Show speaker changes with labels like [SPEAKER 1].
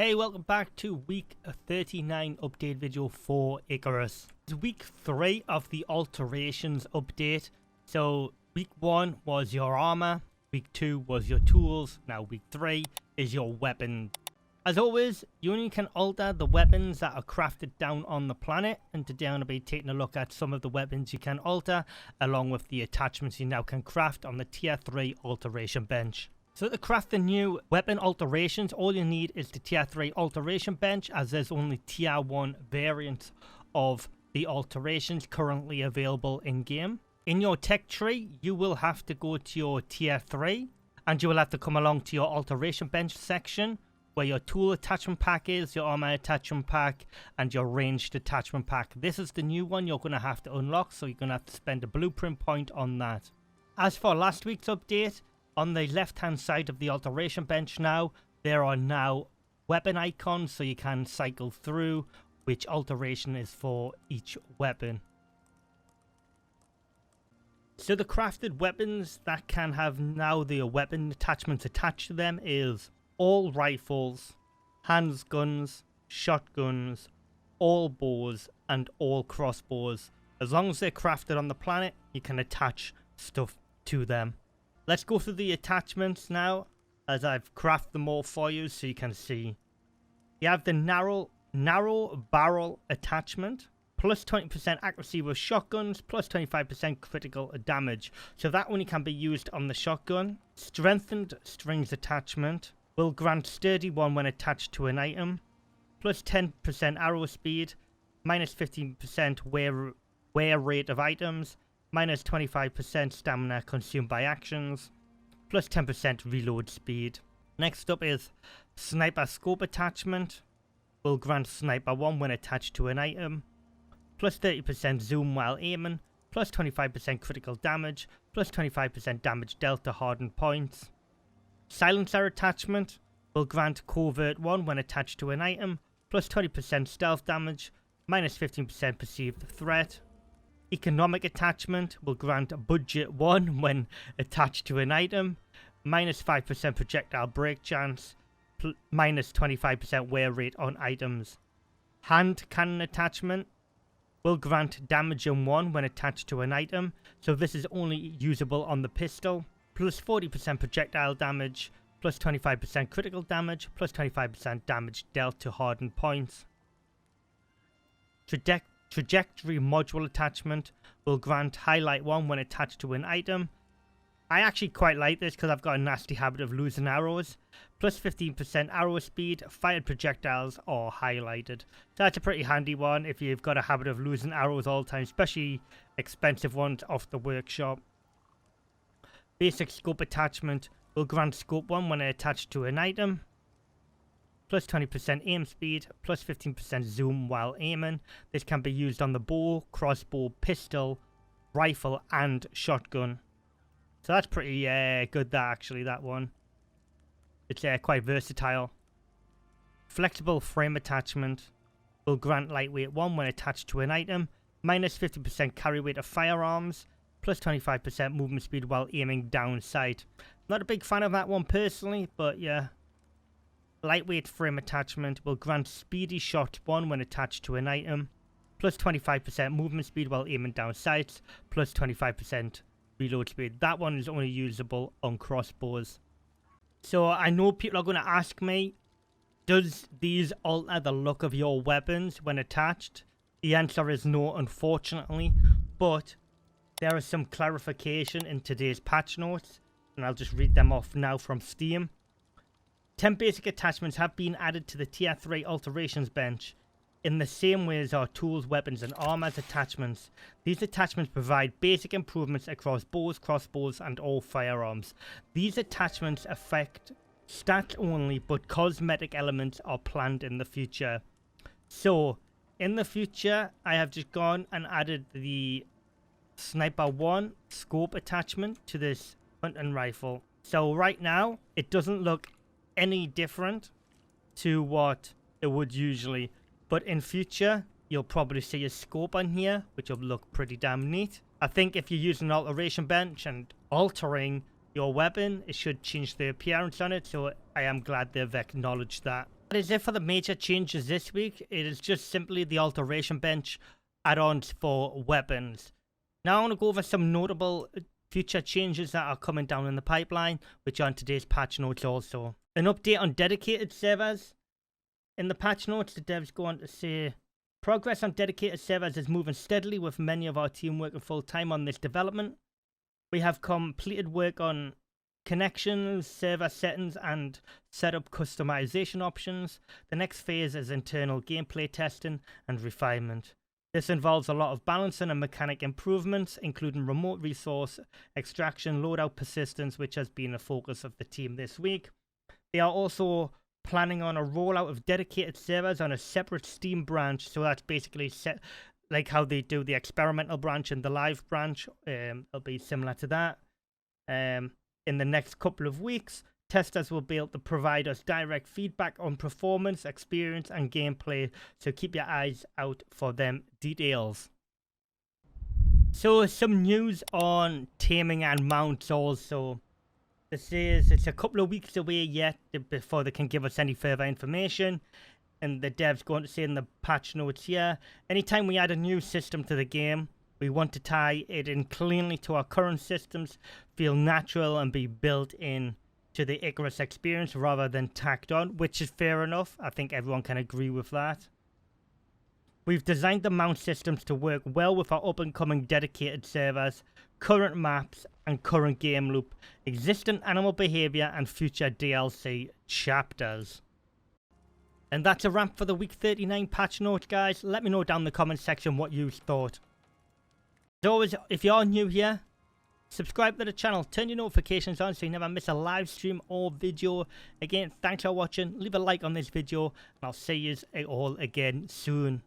[SPEAKER 1] Hey, welcome back to week 39 update video for ICARUS. It's week 3 of the alterations update. So week 1 was your armor, week 2 was your tools, now week 3 is your weapon. As always, you only can alter the weapons that are crafted down on the planet, and today I'm going to be taking a look at some of the weapons you can alter along with the attachments you now can craft on the tier 3 alteration bench. So to craft the new weapon alterations, all you need is the tier 3 alteration bench, as there's only tier 1 variants of the alterations currently available in game. In your tech tree, you will have to go to your tier 3 and you will have to come along to your alteration bench section where your tool attachment pack is, your armor attachment pack and your ranged attachment pack. This is the new one you're going to have to unlock, so you're going to have to spend a blueprint point on that. As for last week's update, on the left hand side of the alteration bench now, there are now weapon icons, so you can cycle through which alteration is for each weapon. So the crafted weapons that can have now the weapon attachments attached to them is all rifles, handguns, shotguns, all bows and all crossbows. As long as they're crafted on the planet, you can attach stuff to them. Let's go through the attachments now, as I've crafted them all for you so you can see. You have the narrow barrel attachment, plus 20% accuracy with shotguns, plus 25% critical damage. So that only can be used on the shotgun. Strengthened strings attachment will grant sturdy 1 when attached to an item, plus 10% arrow speed, minus 15% wear rate of items, minus 25% stamina consumed by actions, plus 10% reload speed. Next up is sniper scope attachment. Will grant sniper 1 when attached to an item, plus 30% zoom while aiming, plus 25% critical damage, plus 25% damage dealt to hardened points. Silencer attachment will grant covert 1 when attached to an item, plus 20% stealth damage, minus 15% perceived threat. Economic attachment will grant budget 1 when attached to an item, minus 5% projectile break chance, minus 25% wear rate on items. Hand cannon attachment will grant damage in 1 when attached to an item, so this is only usable on the pistol, plus 40% projectile damage, plus 25% critical damage, plus 25% damage dealt to hardened points. Trajectory module attachment will grant highlight 1 when attached to an item. I actually quite like this because I've got a nasty habit of losing arrows. Plus 15% arrow speed, fired projectiles are highlighted. So that's a pretty handy one if you've got a habit of losing arrows all the time, especially expensive ones off the workshop. Basic scope attachment will grant scope 1 when attached to an item, plus 20% aim speed, plus 15% zoom while aiming. This can be used on the bow, crossbow, pistol, rifle and shotgun. So that's pretty good, that one. It's quite versatile. Flexible frame attachment will grant lightweight 1 when attached to an item, minus 50% carry weight of firearms, plus 25% movement speed while aiming down sight. Not a big fan of that one personally, but yeah. Lightweight frame attachment will grant speedy shot 1 when attached to an item, plus 25% movement speed while aiming down sights, plus 25% reload speed. That one is only usable on crossbows. So I know people are going to ask me, does these alter the look of your weapons when attached? The answer is no, unfortunately, but there is some clarification in today's patch notes, and I'll just read them off now from Steam. 10 basic attachments have been added to the tier 3 alterations bench. In the same way as our tools, weapons and armors attachments, these attachments provide basic improvements across bows, crossbows and all firearms. These attachments affect stats only, but cosmetic elements are planned in the future. So, in the future, I have just gone and added the Sniper 1 scope attachment to this hunting rifle. So right now, it doesn't look any different to what it would usually, but in future you'll probably see a scope on here which will look pretty damn neat. I think if you're using an alteration bench and altering your weapon, it should change the appearance on it, so I am glad they've acknowledged that. That is it for the major changes this week. It is just simply the alteration bench add-ons for weapons. Now I want to go over some notable future changes that are coming down in the pipeline, which are in today's patch notes also. An update on dedicated servers. In the patch notes, the devs go on to say, progress on dedicated servers is moving steadily with many of our team working full time on this development. We have completed work on connections, server settings, and setup customization options. The next phase is internal gameplay testing and refinement. This involves a lot of balancing and mechanic improvements, including remote resource extraction, loadout persistence, which has been a focus of the team this week. They are also planning on a rollout of dedicated servers on a separate Steam branch, so that's basically set like how they do the experimental branch and the live branch. It'll be similar to that. In the next couple of weeks, testers will be able to provide us direct feedback on performance, experience, and gameplay, so keep your eyes out for them details. So some news on taming and mounts also. This is, it's a couple of weeks away yet before they can give us any further information. And the devs going to say in the patch notes here, anytime we add a new system to the game, we want to tie it in cleanly to our current systems, feel natural, and be built in to the ICARUS experience rather than tacked on, which is fair enough. I think everyone can agree with that. We've designed the mount systems to work well with our up-and-coming dedicated servers, current maps, and current game loop, existing animal behavior, and future DLC chapters. And that's a wrap for the week 39 patch notes, guys. Let me know down in the comment section what you thought. As always, if you're new here, subscribe to the channel, turn your notifications on so you never miss a live stream or video. Again, thanks for watching. Leave a like on this video, and I'll see you all again soon.